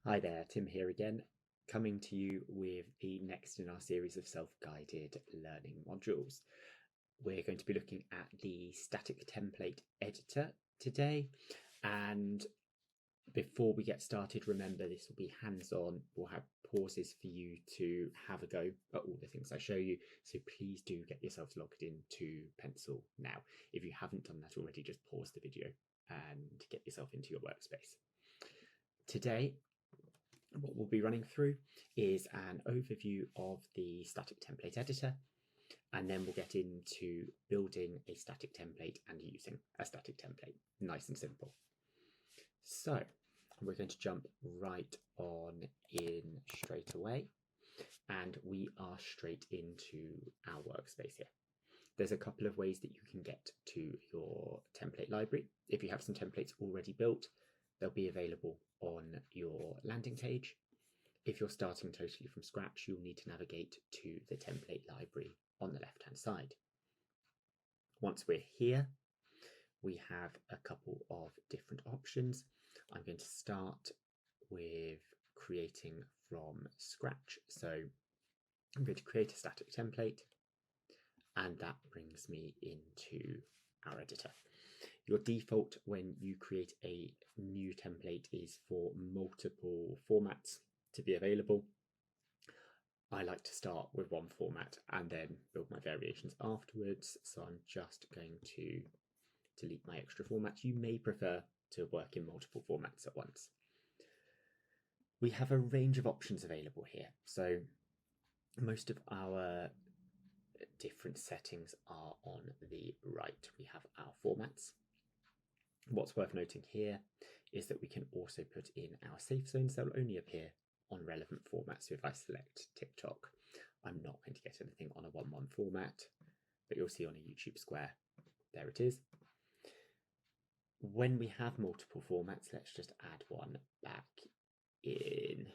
Hi there, Tim here again, coming to you with the next in our series of self-guided learning modules. We're going to be looking at the static template editor today, and before we get started, remember this will be hands-on. We'll have pauses for you to have a go at all the things I show you, so please do get yourselves logged into Pencil now. If you haven't done that already, just pause the video and get yourself into your workspace. Today, what we'll be running through is an overview of the static template editor, and then we'll get into building a static template and using a static template. Nice and simple. So we're going to jump right on in straight away, and we are straight into our workspace here. There's a couple of ways that you can get to your template library. If you have some templates already built, they'll be available on your landing page. If you're starting totally from scratch, you'll need to navigate to the template library on the left-hand side. Once we're here, we have a couple of different options. I'm going to start with creating from scratch. So I'm going to create a static template, and that brings me into our editor. Your default when you create a new template is for multiple formats to be available. I like to start with one format and then build my variations afterwards, so I'm just going to delete my extra formats. You may prefer to work in multiple formats at once. We have a range of options available here, so most of our different settings are on the right. We have our formats. What's worth noting here is that we can also put in our safe zones that will only appear on relevant formats. So if I select TikTok, I'm not going to get anything on a 1:1 format, but you'll see on a YouTube square, there it is. When we have multiple formats, let's just add one back in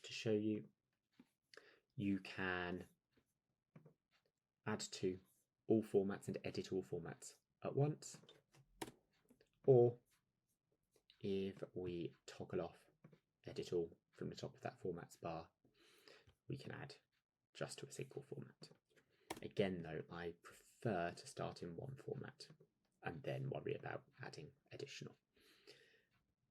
to show you. You can add to all formats and edit all formats at once, or if we toggle off edit all from the top of that formats bar, we can add just to a single format. Again though, I prefer to start in one format and then worry about adding additional.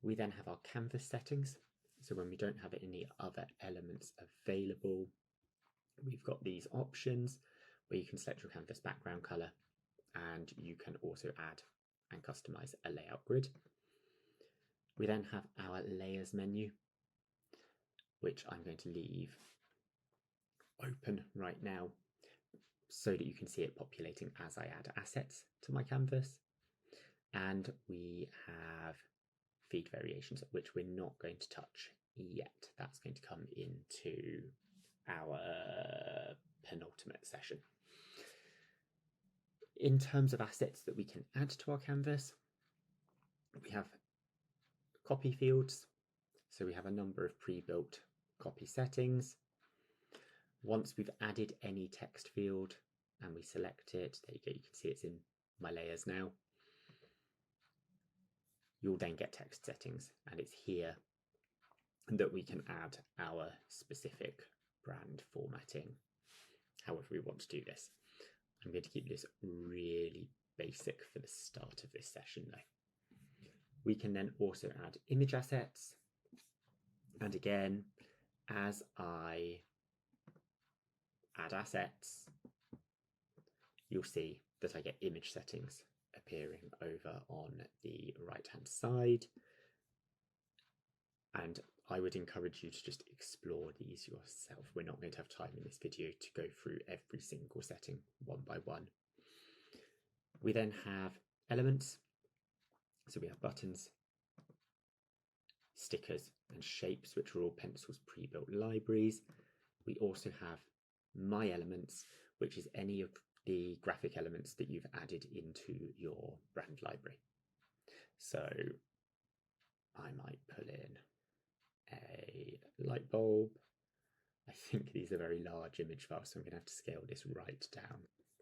We then have our canvas settings. So when we don't have any other elements available, we've got these options where you can select your canvas background color, and you can also add and customize a layout grid. We then have our layers menu, which I'm going to leave open right now so that you can see it populating as I add assets to my canvas. And we have feed variations, which we're not going to touch yet. That's going to come into our penultimate session. In terms of assets that we can add to our canvas, we have copy fields. So we have a number of pre-built copy settings. Once we've added any text field and we select it, there you go, you can see it's in my layers now. You'll then get text settings, and it's here that we can add our specific brand formatting, however we want to do this. I'm going to keep this really basic for the start of this session though. We can then also add image assets, and again, as I add assets, you'll see that I get image settings appearing over on the right hand side, and I would encourage you to just explore these yourself. We're not going to have time in this video to go through every single setting one by one. We then have elements, so we have buttons, stickers and shapes, which are all Pencil's pre-built libraries. We also have My Elements, which is any of the graphic elements that you've added into your brand library. So I might pull in a light bulb. I think these are very large image files, so I'm going to have to scale this right down.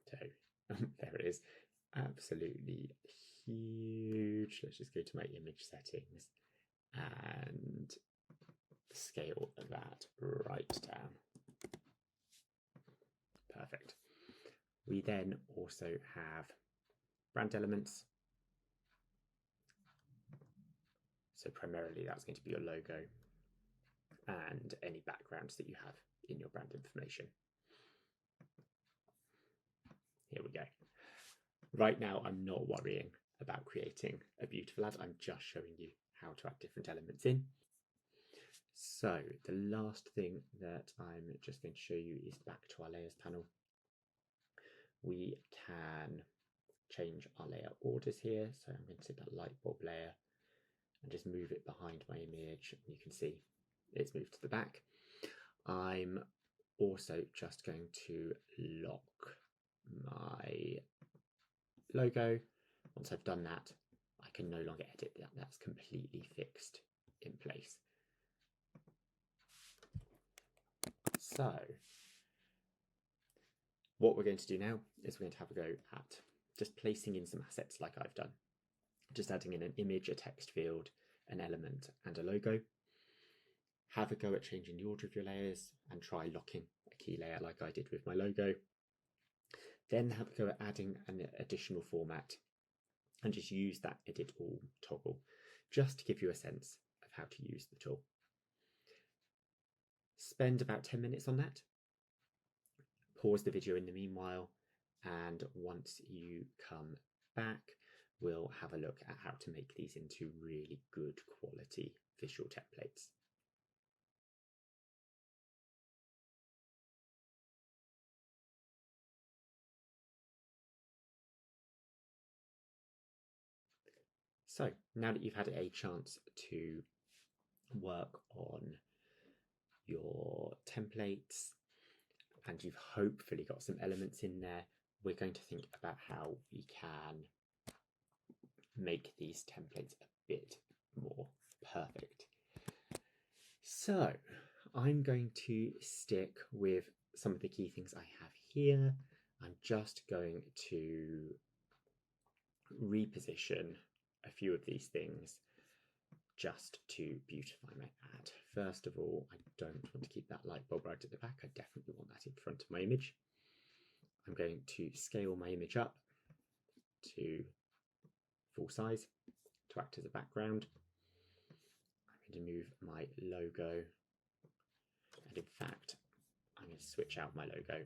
So there it is, absolutely huge. Let's just go to my image settings, and scale that right down. Perfect. We then also have brand elements. So primarily that's going to be your logo and any backgrounds that you have in your brand information. Here we go. Right now, I'm not worrying about creating a beautiful ad. I'm just showing you how to add different elements in. So the last thing that I'm just going to show you is back to our layers panel. We can change our layer orders here. So I'm going to take that light bulb layer and just move it behind my image. You can see it's moved to the back. I'm also just going to lock my logo. Once I've done that, I can no longer edit that. That's completely fixed in place. So what we're going to do now is we're going to have a go at just placing in some assets like I've done. Just adding in an image, a text field, an element, and a logo. Have a go at changing the order of your layers and try locking a key layer like I did with my logo. Then have a go at adding an additional format and just use that edit all toggle just to give you a sense of how to use the tool. Spend about 10 minutes on that. Pause the video in the meanwhile, and once you come back, we'll have a look at how to make these into really good quality visual templates. So now that you've had a chance to work on your templates and you've hopefully got some elements in there, we're going to think about how we can make these templates a bit more perfect. So I'm going to stick with some of the key things I have here. I'm just going to reposition a few of these things just to beautify my ad. First of all, I don't want to keep that light bulb right at the back. I definitely want that in front of my image. I'm going to scale my image up to full size to act as a background. I'm going to move my logo, and in fact, I'm going to switch out my logo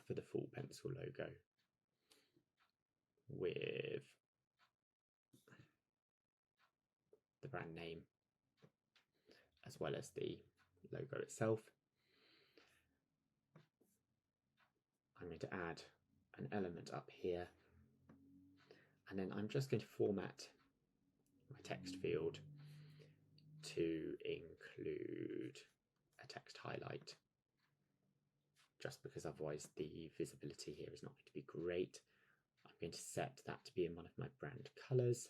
for the full pencil logo with the brand name as well as the logo itself. I'm going to add an element up here, and then I'm just going to format my text field to include a text highlight, just because otherwise the visibility here is not going to be great. I'm going to set that to be in one of my brand colors.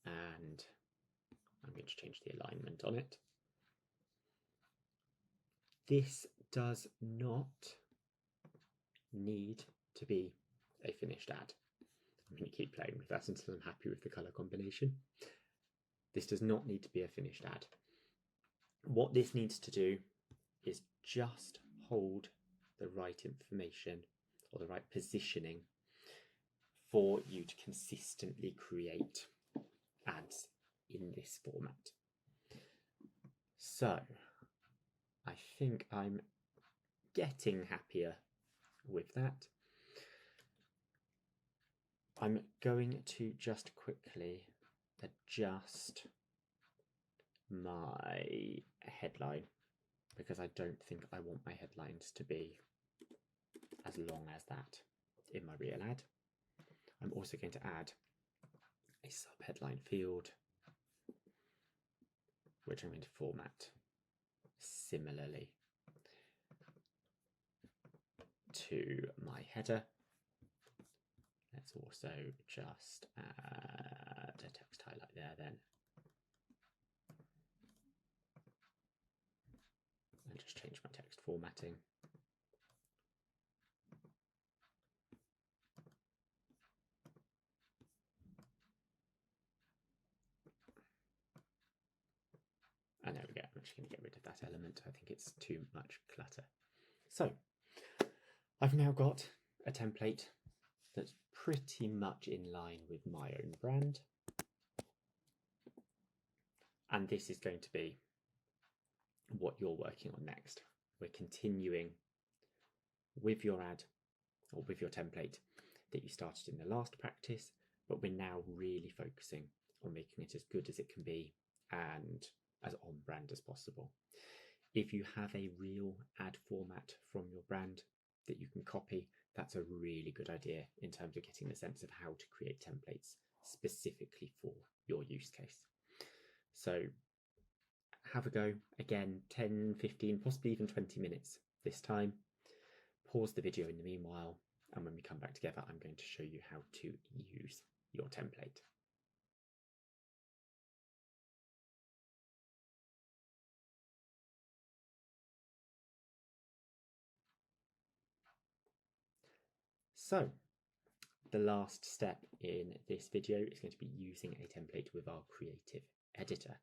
And I'm going to change the alignment on it. This does not need to be a finished ad. I'm going to keep playing with that until I'm happy with the color combination. This does not need to be a finished ad. What this needs to do is just hold the right information or the right positioning for you to consistently create ads in this format. So I think I'm getting happier with that. I'm going to just quickly adjust my headline because I don't think I want my headlines to be as long as that in my real ad. I'm also going to add a sub-headline field, which I'm going to format similarly to my header. Let's also just add a text highlight there then. And just change my text formatting. just going to get rid of that element. I think it's too much clutter. So I've now got a template that's pretty much in line with my own brand. And this is going to be what you're working on next. We're continuing with your ad or with your template that you started in the last practice, but we're now really focusing on making it as good as it can be and as on brand as possible. If you have a real ad format from your brand that you can copy, that's a really good idea in terms of getting the sense of how to create templates specifically for your use case. So have a go, again, 10, 15, possibly even 20 minutes this time. Pause the video in the meanwhile, and when we come back together, I'm going to show you how to use your template. So the last step in this video is going to be using a template with our creative editor.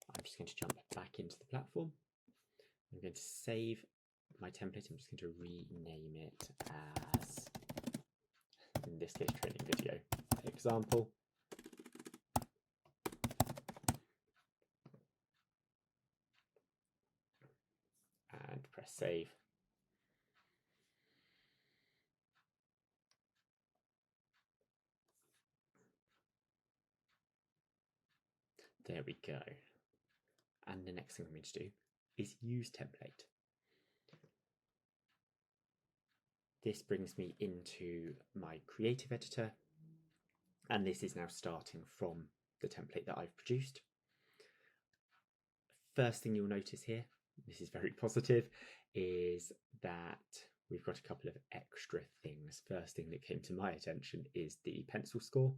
I'm just going to jump back into the platform. I'm going to save my template. I'm just going to rename it as, in this case, training video example. And press save. There we go. And the next thing I'm going to do is use template. This brings me into my creative editor, and this is now starting from the template that I've produced. First thing you'll notice here, this is very positive, is that we've got a couple of extra things. First thing that came to my attention is the pencil score.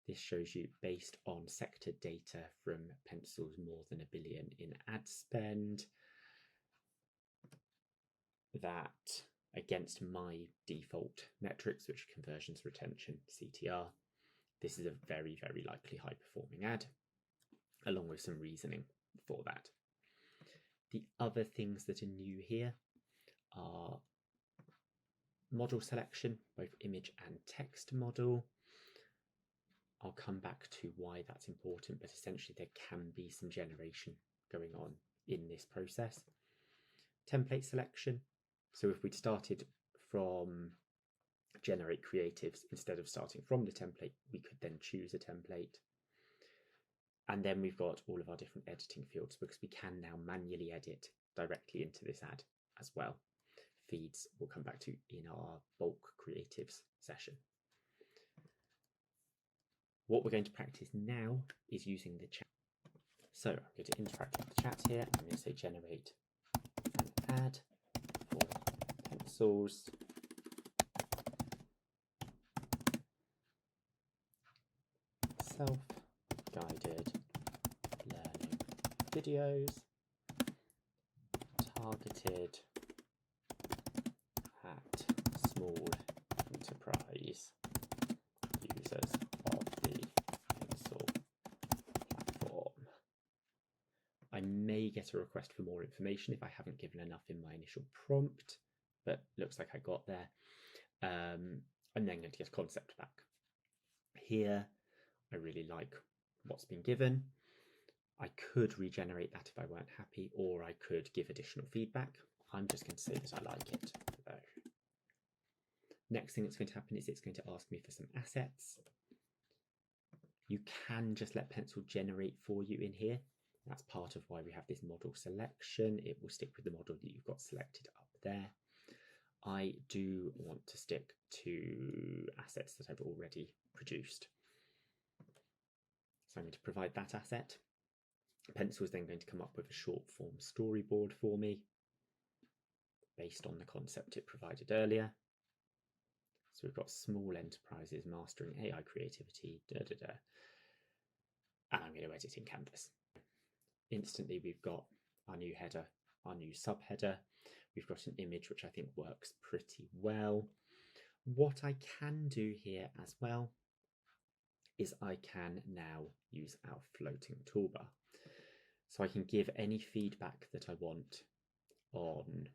This shows you, based on sector data from Pencil's more than $1 billion in ad spend, that against my default metrics, which are conversions, retention, CTR, this is a very, very likely high performing ad, along with some reasoning for that. The other things that are new here are model selection, both image and text model. I'll come back to why that's important, but essentially there can be some generation going on in this process. Template selection. So if we'd started from generate creatives instead of starting from the template, we could then choose a template. And then we've got all of our different editing fields, because we can now manually edit directly into this ad as well. Feeds we'll come back to in our bulk creatives session. What we're going to practice now is using the chat. So I'm going to interact with the chat here. I'm going to say generate an ad for pencils. Self-guided learning videos targeted at small enterprise users of the Pencil platform. I may get a request for more information if I haven't given enough in my initial prompt, but looks like I got there. I'm then going to get a concept back. Here, I really like what's been given. I could regenerate that if I weren't happy, or I could give additional feedback. I'm just going to say that I like it though. Next thing that's going to happen is it's going to ask me for some assets. You can just let Pencil generate for you in here. That's part of why we have this model selection. It will stick with the model that you've got selected up there. I do want to stick to assets that I've already produced. So I'm going to provide that asset. Pencil is then going to come up with a short form storyboard for me based on the concept it provided earlier. So we've got small enterprises mastering AI creativity, and I'm going to edit in Canvas. Instantly we've got our new header, our new subheader. We've got an image which I think works pretty well. What I can do here as well is I can now use our floating toolbar. So I can give any feedback that I want on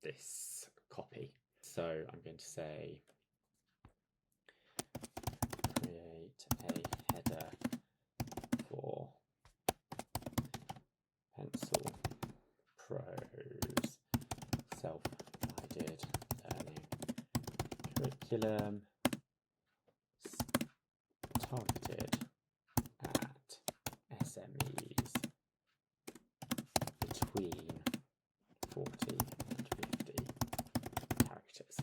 this copy. So I'm going to say create a header for Pencil Pro's self-guided learning curriculum targeted at SMEs between 40 and 50 characters.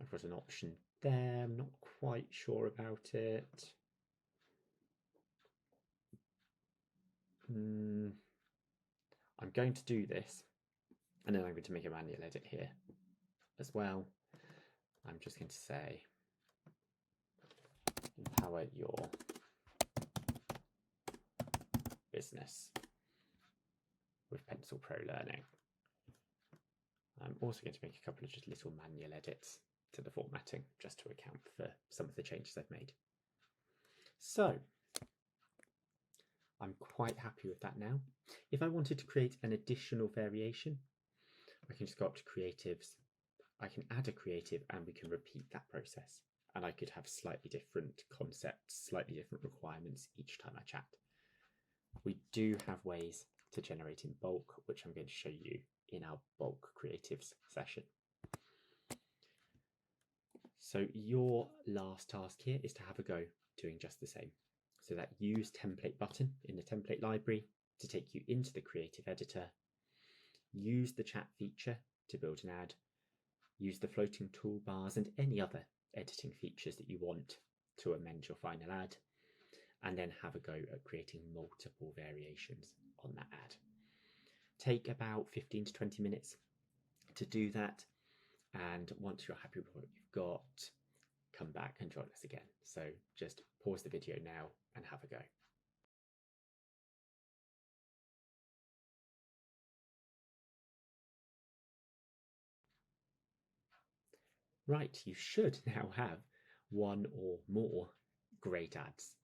I've got an option there, I'm not quite sure about it. I'm going to do this, and then I'm going to make a manual edit here as well. I'm just going to say empower your business with Pencil Pro Learning. I'm also going to make a couple of just little manual edits to the formatting just to account for some of the changes I've made. So I'm quite happy with that now. If I wanted to create an additional variation, I can just go up to creatives. I can add a creative and we can repeat that process. And I could have slightly different concepts, slightly different requirements each time I chat. We do have ways to generate in bulk, which I'm going to show you in our bulk creatives session. So your last task here is to have a go doing just the same. So that use template button in the template library to take you into the creative editor. Use the chat feature to build an ad. Use the floating toolbars and any other editing features that you want to amend your final ad. And then have a go at creating multiple variations on that ad. Take about 15 to 20 minutes to do that. And once you're happy with what you've got, come back and join us again. So just pause the video now and have a go. Right, you should now have one or more great ads.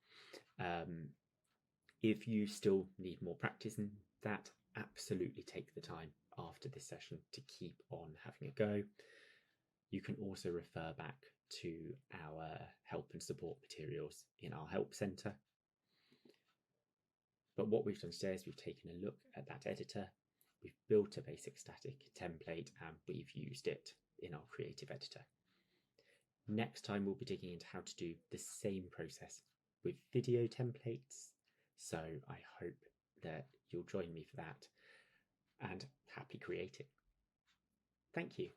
If you still need more practice in that, absolutely take the time after this session to keep on having a go. You can also refer back to our help and support materials in our help centre. But what we've done today is we've taken a look at that editor, we've built a basic static template, and we've used it in our creative editor. Next time we'll be digging into how to do the same process with video templates. So I hope that you'll join me for that, and happy creating. Thank you.